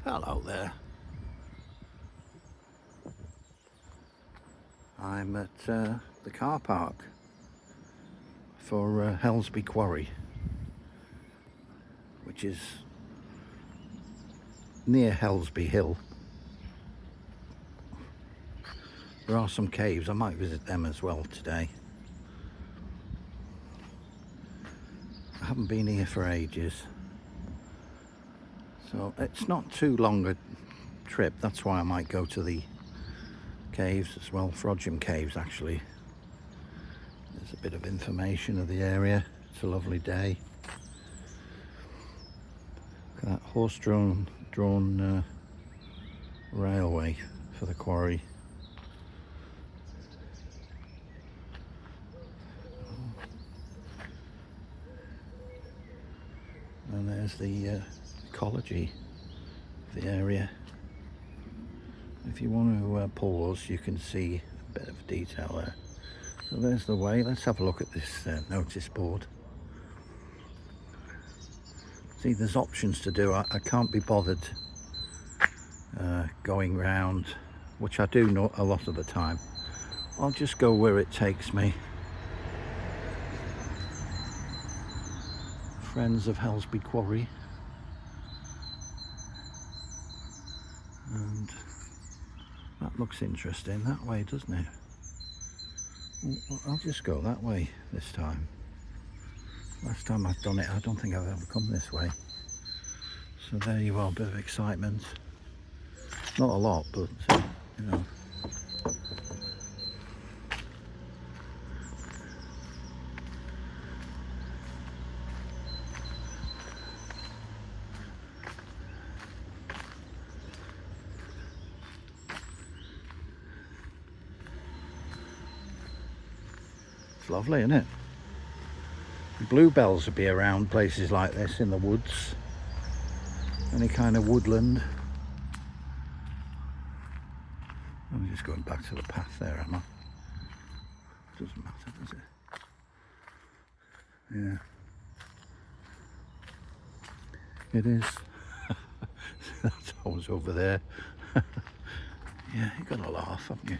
Hello there. I'm at the car park for Helsby Quarry, which is near Helsby Hill. There are some caves, I might visit them as well today. I haven't been here for ages, so it's not too long a trip. That's why I might go to the caves as well, Frodsham Caves actually. There's a bit of information of the area. It's a lovely day. Look at that horse-drawn railway for the quarry. And there's the ecology of the area. If you want to pause, you can see a bit of detail there. So there's the way. Let's have a look at this notice board. See, there's options to do. I can't be bothered going round, which I do know a lot of the time. I'll just go where it takes me. Friends of Helsby Quarry. And that looks interesting that way, doesn't it? Well, I'll just go that way this time. Last time I've done it, I don't think I've ever come this way. So there you are, a bit of excitement. Not a lot, but you know. It's lovely, isn't it? Bluebells would be around places like this in the woods, any kind of woodland. I'm just going back to the path there, am I? Doesn't matter, does it? Yeah. It is. That's always over there. Yeah, you've got to laugh, haven't you?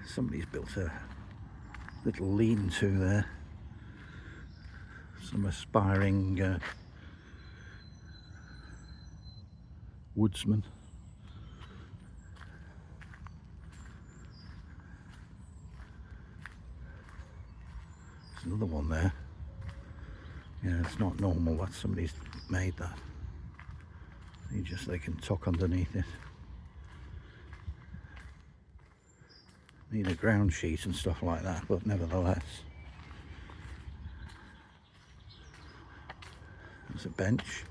Somebody's built a little lean-to there. Some aspiring woodsman. There's another one there. Yeah, it's not normal. That's somebody's made that. They can tuck underneath it. Need a ground sheet and stuff like that, but nevertheless. There's a bench.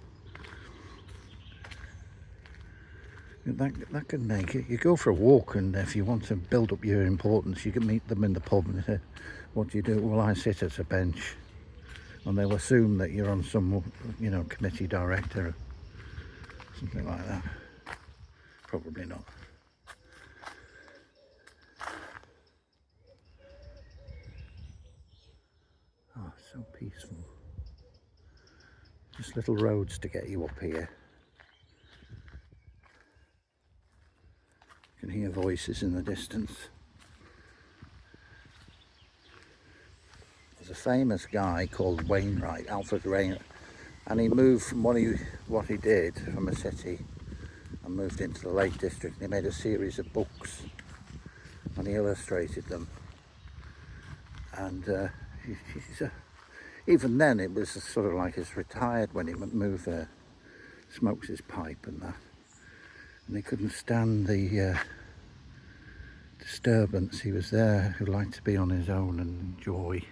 That can make it. You go for a walk, and if you want to build up your importance, you can meet them in the pub and say, what do you do? Well, I sit at a bench. And they'll assume that you're on some, you know, committee director or something like that. Probably not. Oh, it's so peaceful. Just little roads to get you up here. You can hear voices in the distance. There's a famous guy called Wainwright, Alfred Wainwright, and he moved from what he did from a city and moved into the Lake District. He made a series of books and he illustrated them. And even then it was sort of like he's retired when he moved there, smokes his pipe and that. And he couldn't stand the disturbance. He was there who liked to be on his own and enjoy.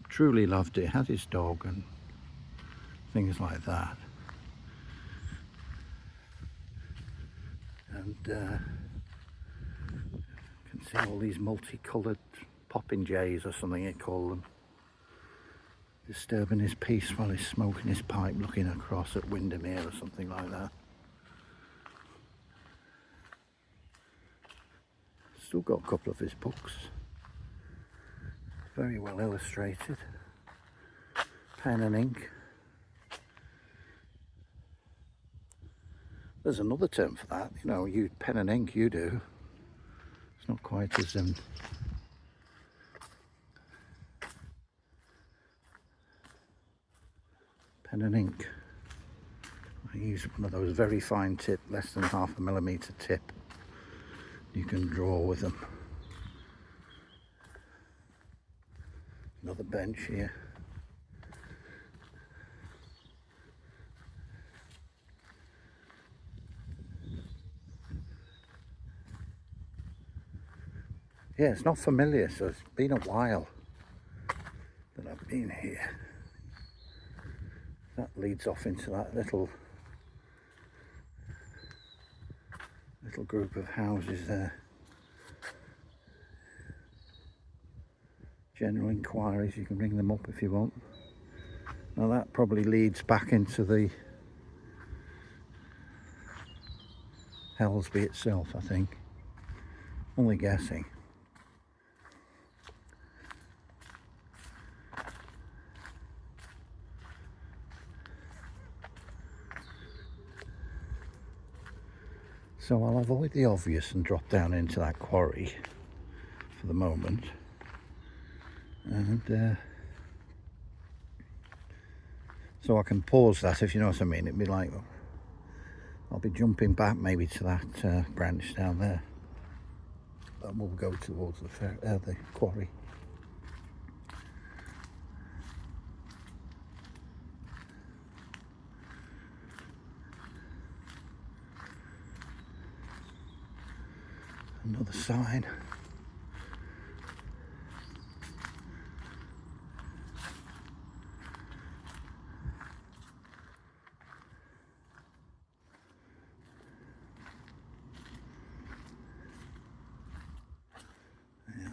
Truly loved it, had his dog and things like that. And you can see all these multicoloured popinjays or something they call them, disturbing his peace while he's smoking his pipe, looking across at Windermere or something like that. Still got a couple of his books. Very well illustrated. Pen and ink. There's another term for that, you know, you pen and ink, you do. It's not quite as pen and ink. I use one of those very fine tip, less than 1/2 millimeter tip. You can draw with them. Another bench here. Yeah, it's not familiar, so it's been a while that I've been here. That leads off into that little group of houses there. General inquiries, you can ring them up if you want. Now that probably leads back into the Helsby itself, I think. Only guessing. So I'll avoid the obvious and drop down into that quarry for the moment. And so I can pause that, if you know what I mean. It'd be like, I'll be jumping back maybe to that branch down there. And we'll go towards the quarry. Another sign. Yeah.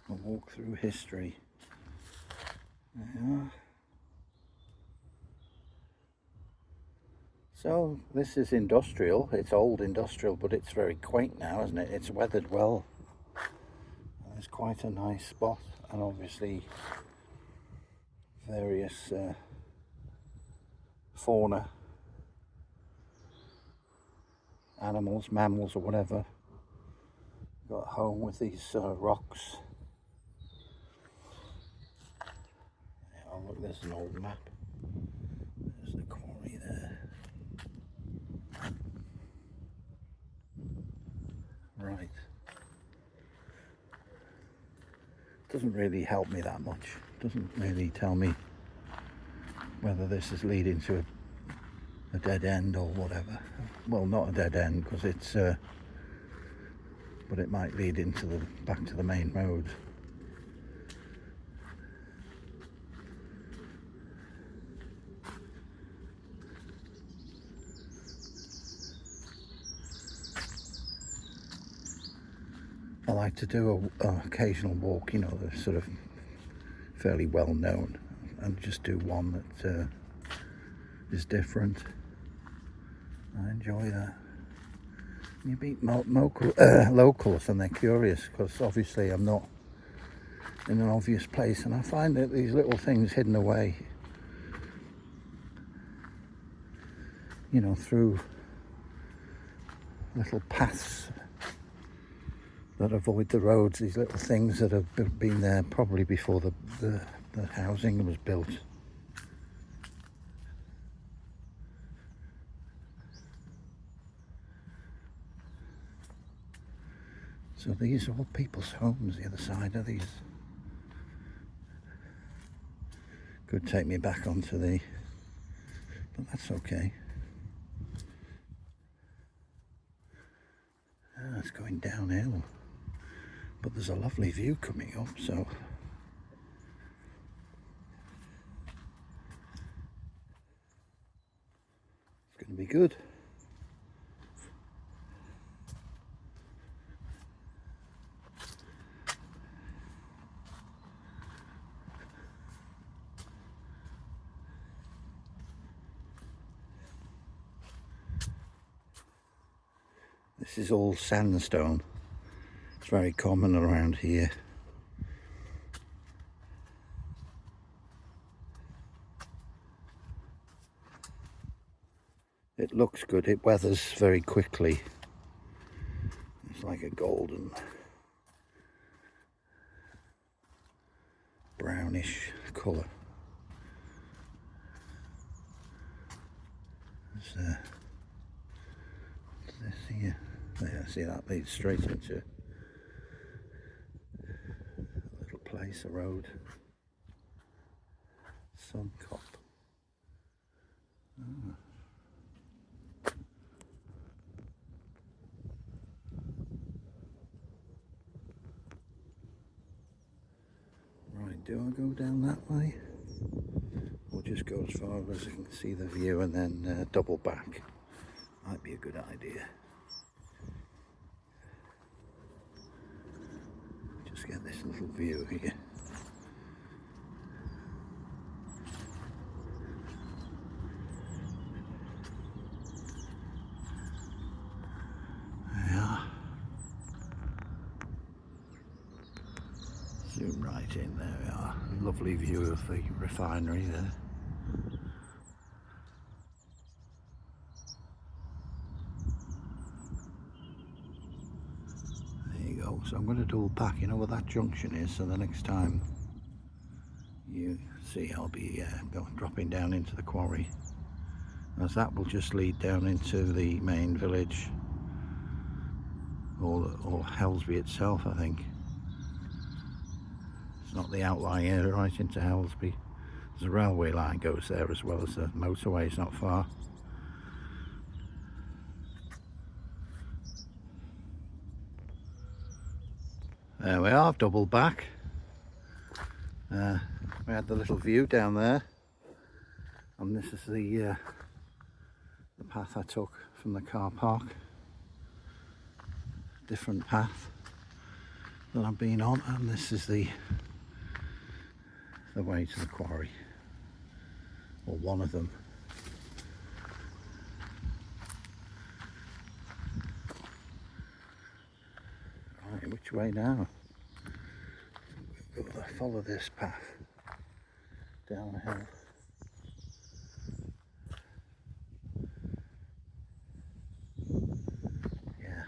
A walk through history. Yeah. So this is industrial. It's old industrial, but it's very quaint now, isn't it? It's weathered well. It's quite a nice spot, and obviously various fauna, animals, mammals or whatever, got home with these rocks. Oh look, there's an old map. There's the quarry there. Right. Doesn't really help me that much. Doesn't really tell me whether this is leading to a dead end or whatever. Well, not a dead end, because it's but it might lead into back to the main road. I like to do an occasional walk, you know, that's sort of fairly well known, and just do one that is different. I enjoy that. You meet locals and they're curious, because obviously I'm not in an obvious place, and I find that these little things hidden away, you know, through little paths that avoid the roads, these little things that have been there probably before the housing was built. So these are all people's homes, the other side of these. Could take me back onto but that's okay. It's going downhill, but there's a lovely view coming up, so it's going to be good. This is all sandstone. It's very common around here. It looks good, it weathers very quickly. It's like a golden brownish colour. There's this here. There, see, that leads straight into a little place, a road. Sun cop. Ah. Right, do I go down that way? Or just go as far as I can see the view and then double back? Might be a good idea. Just get this little view here. There we are. Zoom right in, there we are. Lovely view of the refinery there. There you go. So I'm going to double back, you know where that junction is, so the next time you see I'll be dropping down into the quarry, as that will just lead down into the main village, or Helsby itself, I think. It's not the outlying area, right into Helsby. There's a railway line goes there as well as the motorway, it's not far. There we are, double back. We had the little view down there, and this is the path I took from the car park. Different path that I've been on, and this is the way to the quarry, or one of them. Right, which way now? We've got to follow this path down the hill. Yeah.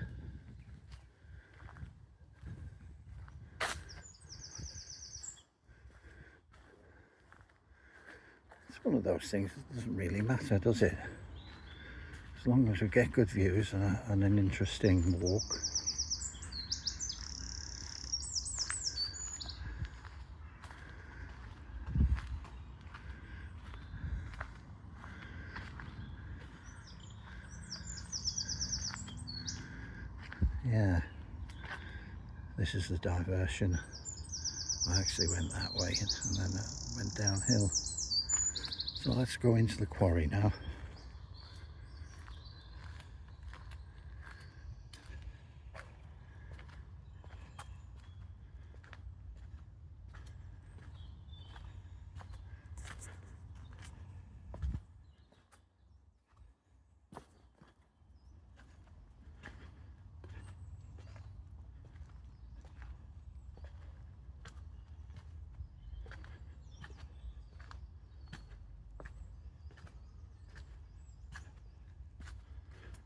It's one of those things that doesn't really matter, does it? As long as we get good views and an interesting walk. Yeah, this is the diversion. I actually went that way and then went downhill. So let's go into the quarry now.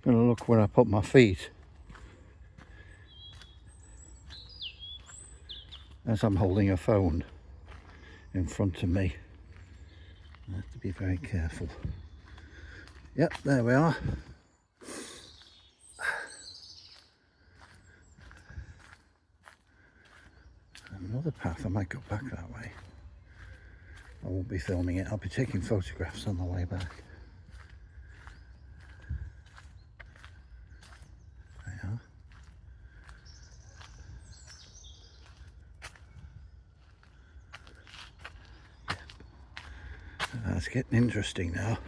I'm gonna look where I put my feet as I'm holding a phone in front of me. I have to be very careful. Yep, there we are. Another path, I might go back that way. I won't be filming it, I'll be taking photographs on the way back. It's getting interesting now.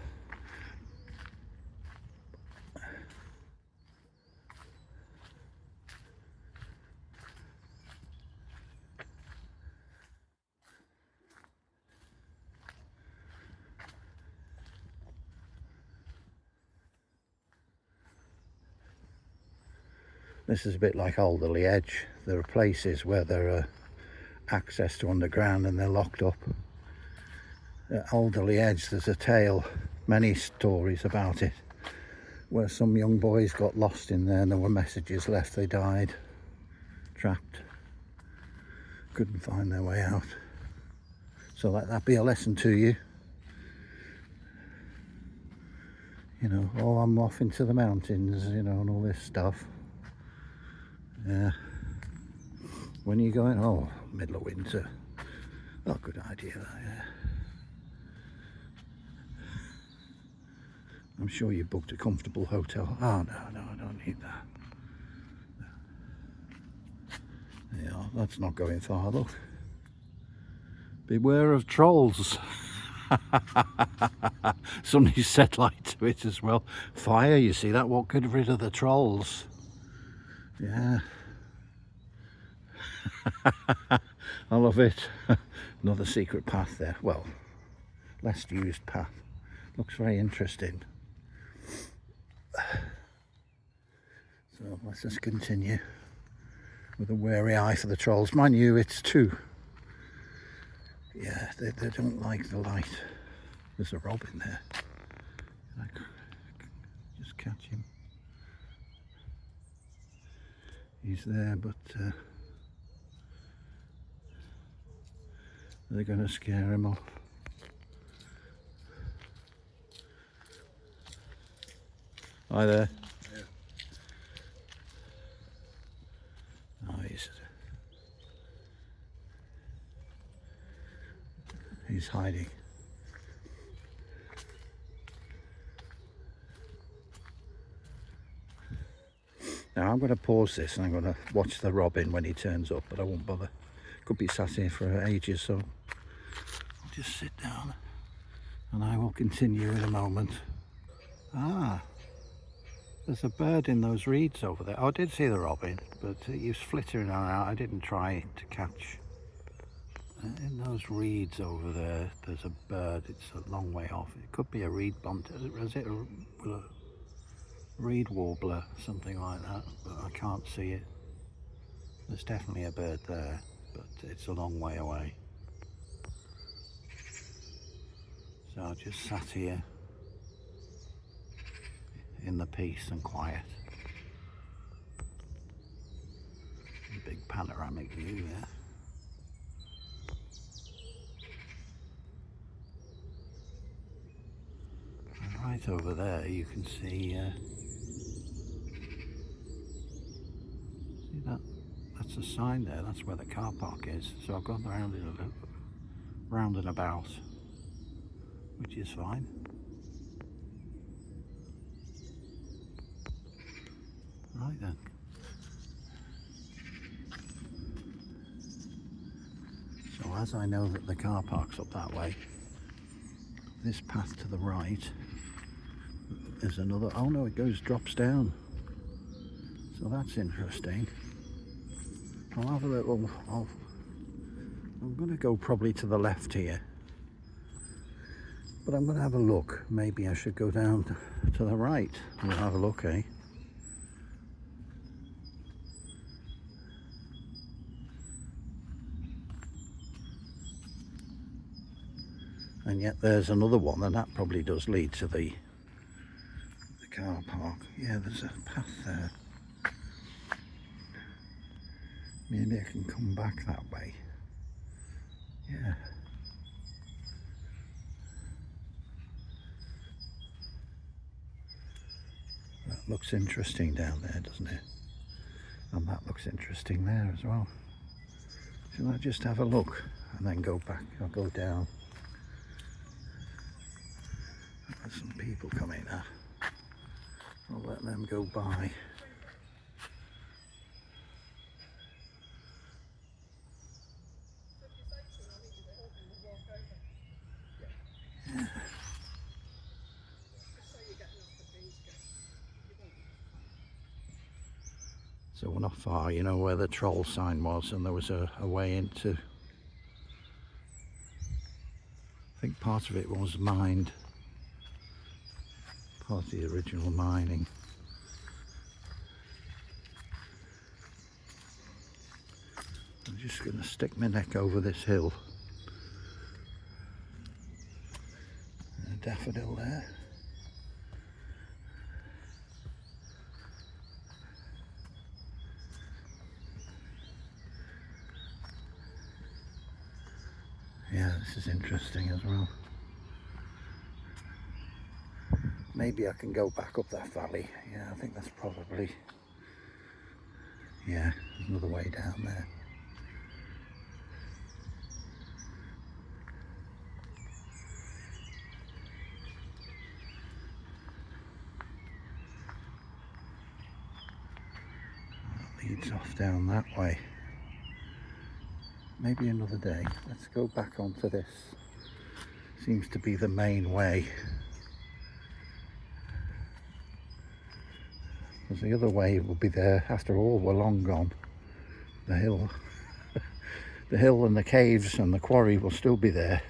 This is a bit like Alderley Edge. There are places where there are access to underground and they're locked up. At Alderley Edge there's a tale, many stories about it, where some young boys got lost in there and there were messages left. They died, trapped, couldn't find their way out. So let that be a lesson to you. You know, oh, I'm off into the mountains, you know, and all this stuff. Yeah. When you're going, oh, middle of winter. Oh, good idea, that, yeah. I'm sure you booked a comfortable hotel. Oh, no, I don't need that. Yeah, that's not going far, look. Beware of trolls. Somebody said light to it as well. Fire, you see, that won't get rid of the trolls. Yeah. I love it. Another secret path there. Well, less used path. Looks very interesting. So let's just continue with a wary eye for the trolls. Mind you, it's two. Yeah, they don't like the light. There's a robin there. Can I just catch him? He's there, but they're going to scare him off. Hi there. Yeah. Oh, he's hiding. Now I'm going to pause this and I'm going to watch the robin when he turns up, but I won't bother. Could be sat here for ages, so I'll just sit down and I will continue in a moment. Ah, there's a bird in those reeds over there. Oh, I did see the robin, but he was flittering around. I didn't try to catch. In those reeds over there, there's a bird. It's a long way off. It could be a reed bunt. Is it a reed warbler, something like that? But I can't see it. There's definitely a bird there, but it's a long way away. So I just sat here in the peace and quiet. A big panoramic view there. And right over there you can see that? That's a sign there. That's where the car park is. So I've gone around it a little, round and about, which is fine. Right then. So as I know that the car park's up that way, this path to the right is another. Oh no, it drops down. So that's interesting. I'll have a little. I'm going to go probably to the left here, but I'm going to have a look. Maybe I should go down to the right and have a look, eh? And yet there's another one, and that probably does lead to the car park. Yeah, there's a path there. Maybe I can come back that way. Yeah. That looks interesting down there, doesn't it? And that looks interesting there as well. Shall I just have a look and then go back? I'll go down. There's some people coming now. I'll let them go by. Yeah. So we're not far, you know where the troll sign was, and there was a way into. I think part of it was mined. Part of the original mining. I'm just going to stick my neck over this hill. A daffodil there. this is interesting as well. Maybe I can go back up that valley. Yeah, I think that's probably, yeah, there's another way down there. That leads off down that way. Maybe another day. Let's go back onto this. Seems to be the main way. Because the other way will be there after all we're long gone. The hill. The hill and the caves and the quarry will still be there.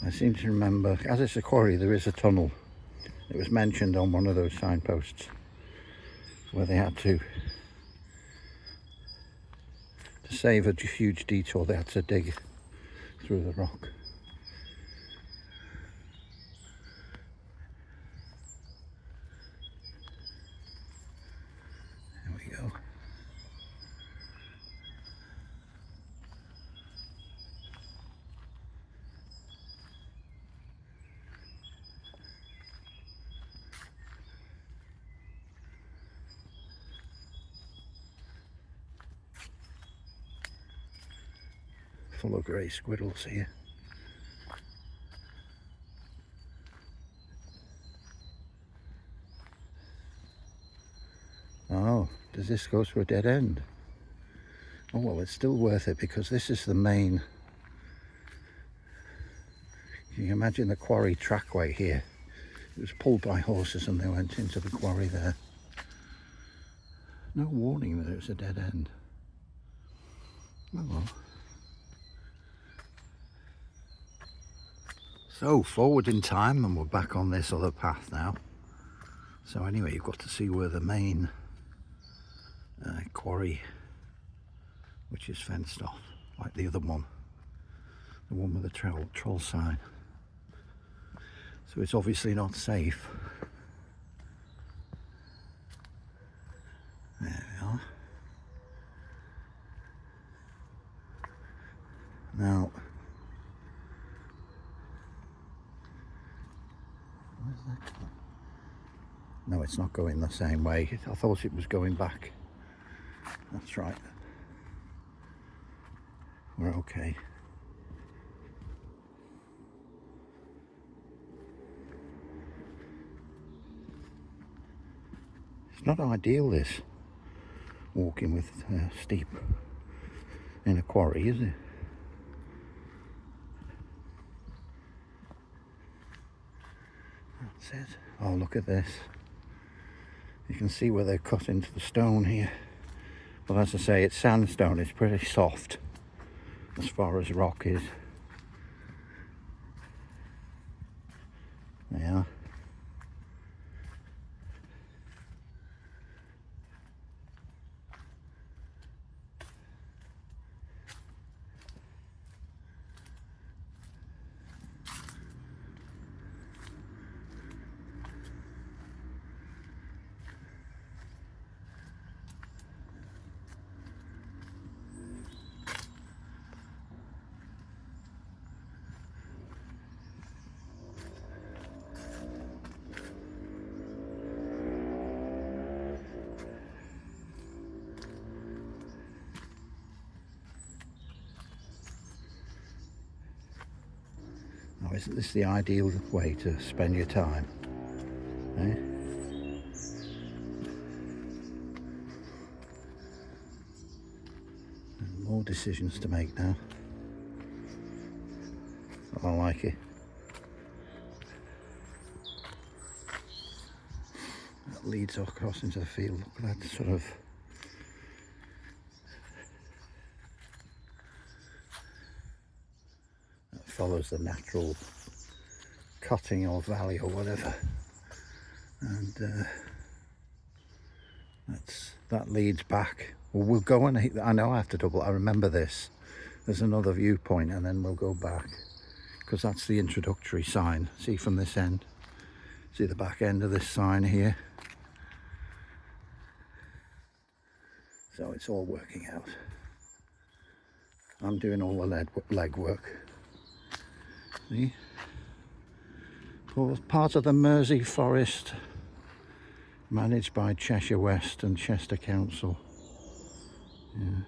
I seem to remember, as it's a quarry, there is a tunnel. It was mentioned on one of those signposts where they had to save a huge detour, they had to dig through the rock. There we go. Full of grey squirrels here. Oh, does this go to a dead end? Oh well, it's still worth it because this is the main. Can you imagine the quarry trackway here? It was pulled by horses and they went into the quarry there. No warning that it was a dead end. Oh well. So forward in time and we're back on this other path now. So anyway, you've got to see where the main quarry, which is fenced off, like the other one, the one with the troll sign. So it's obviously not safe. There we are. Now, where's that going? No, it's not going the same way. I thought it was going back. That's right. We're okay. It's not ideal, this, walking with steep in a quarry, is it? That's it. Oh, look at this. You can see where they've cut into the stone here. But as I say, it's sandstone. It's pretty soft as far as rock is. Yeah. Now, isn't this the ideal way to spend your time? Eh? more decisions to make now. I like it. That leads across into the field. Look at that sort of that follows the natural cutting or valley or whatever, and that leads back. Well, we'll go and I know I have to double. I remember this. There's another viewpoint, and then we'll go back because that's the introductory sign. See from this end. See the back end of this sign here. So it's all working out. I'm doing all the leg work. See? Part of the Mersey Forest, managed by Cheshire West and Chester Council. Yeah.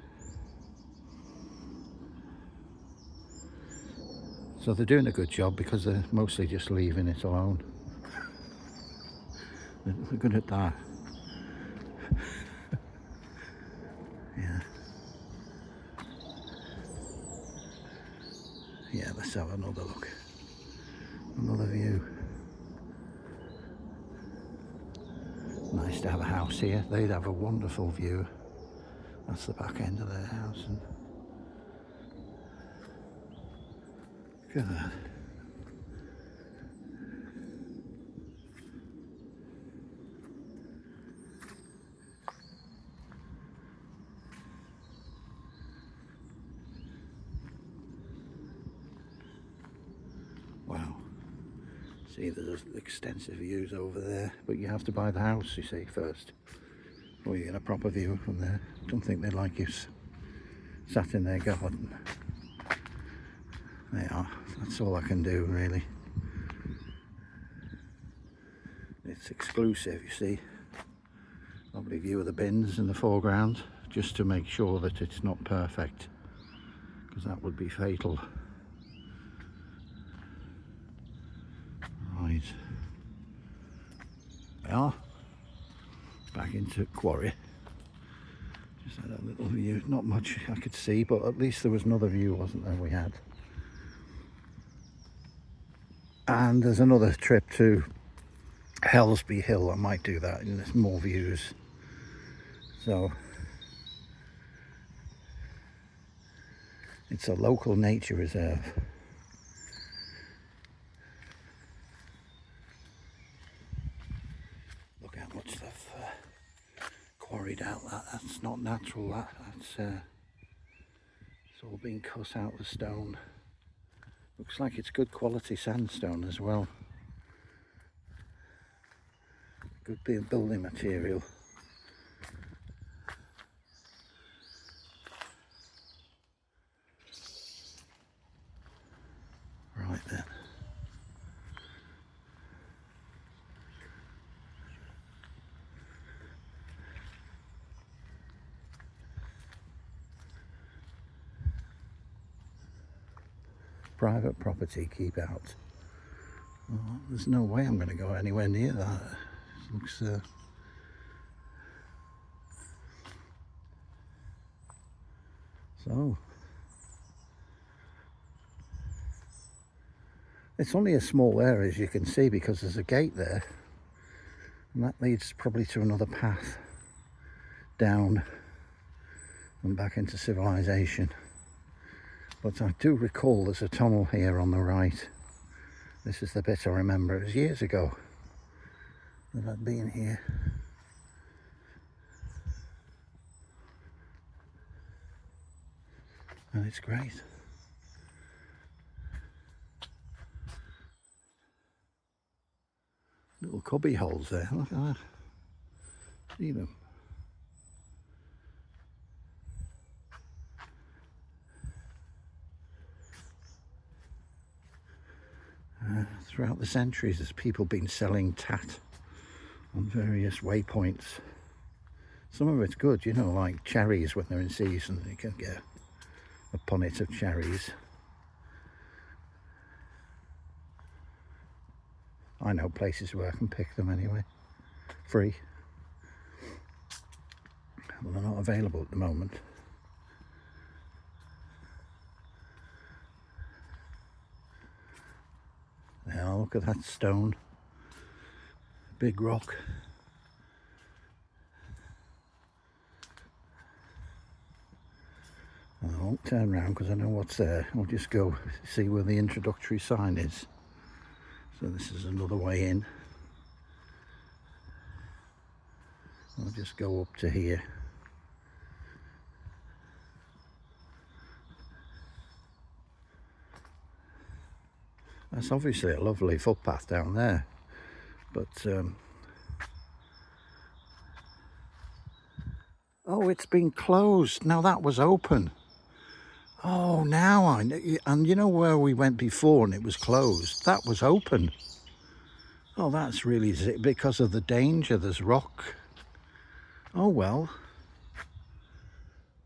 So they're doing a good job because they're mostly just leaving it alone. They're good at that. Yeah. Yeah, let's have another look. Another view. Nice to have a house here. They'd have a wonderful view. That's the back end of their house. And look at that. Wow. See, there's extensive views over there, but you have to buy the house, you see, first, or you get a proper view from there. I don't think they'd like you sat in their garden. They are. That's all I can do, really. It's exclusive, you see. Lovely view of the bins in the foreground, just to make sure that it's not perfect, because that would be fatal. Right. We are back into Quarry. Just had a little view, not much I could see, but at least there was another view, wasn't there, we had. And there's another trip to Helsby Hill. I might do that, and there's more views. So it's a local nature reserve. Look how much they've quarried out. That's not natural. That's it's all been cut out of the stone. Looks like it's good quality sandstone as well. Good building material. Right then. Private property, keep out. Well, there's no way I'm going to go anywhere near that. It looks so. It's only a small area, as you can see, because there's a gate there, and that leads probably to another path down and back into civilization. But I do recall there's a tunnel here on the right. This is the bit I remember. It was years ago that I'd been here. And it's great. Little cubby holes there, look at that. See them? Throughout the centuries, there's people been selling tat on various waypoints. Some of it's good, you know, like cherries when they're in season. You can get a punnet of cherries. I know places where I can pick them anyway, free. Well, they're not available at the moment. Look at that stone. Big rock. I won't turn around because I know what's there. I'll just go see where the introductory sign is. So this is another way in. I'll just go up to here. That's obviously a lovely footpath down there, but oh, it's been closed. Now that was open. Oh, now I know. And you know where we went before and it was closed? That was open. Oh, that's really because of the danger. There's rock. Oh well,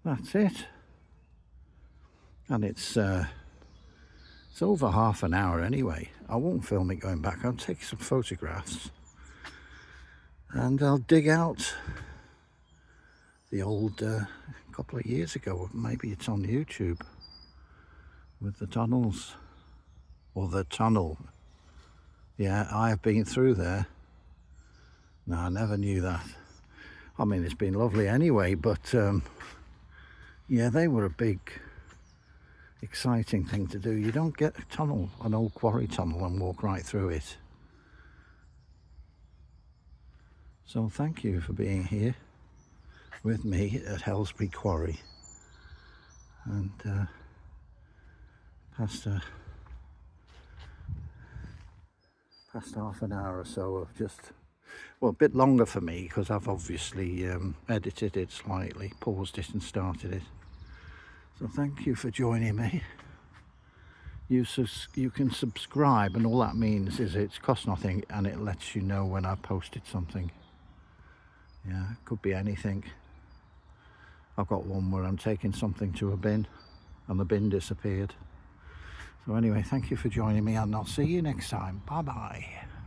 that's it. And it's over half an hour anyway. I won't film it going back. I'll take some photographs and I'll dig out the old couple of years ago. Maybe it's on YouTube with the tunnels, or the tunnel. Yeah, I have been through there. No, I never knew that. I mean, it's been lovely anyway, but yeah, they were a big, exciting thing to do. You don't get a tunnel, an old quarry tunnel, and walk right through it. So thank you for being here with me at Helsby Quarry, and past half an hour or so of just, well, a bit longer for me because I've obviously edited it slightly, paused it and started it. So thank you for joining me. You can subscribe, and all that means is it costs nothing and it lets you know when I've posted something. Yeah, it could be anything. I've got one where I'm taking something to a bin and the bin disappeared. So anyway, thank you for joining me, and I'll see you next time. Bye bye.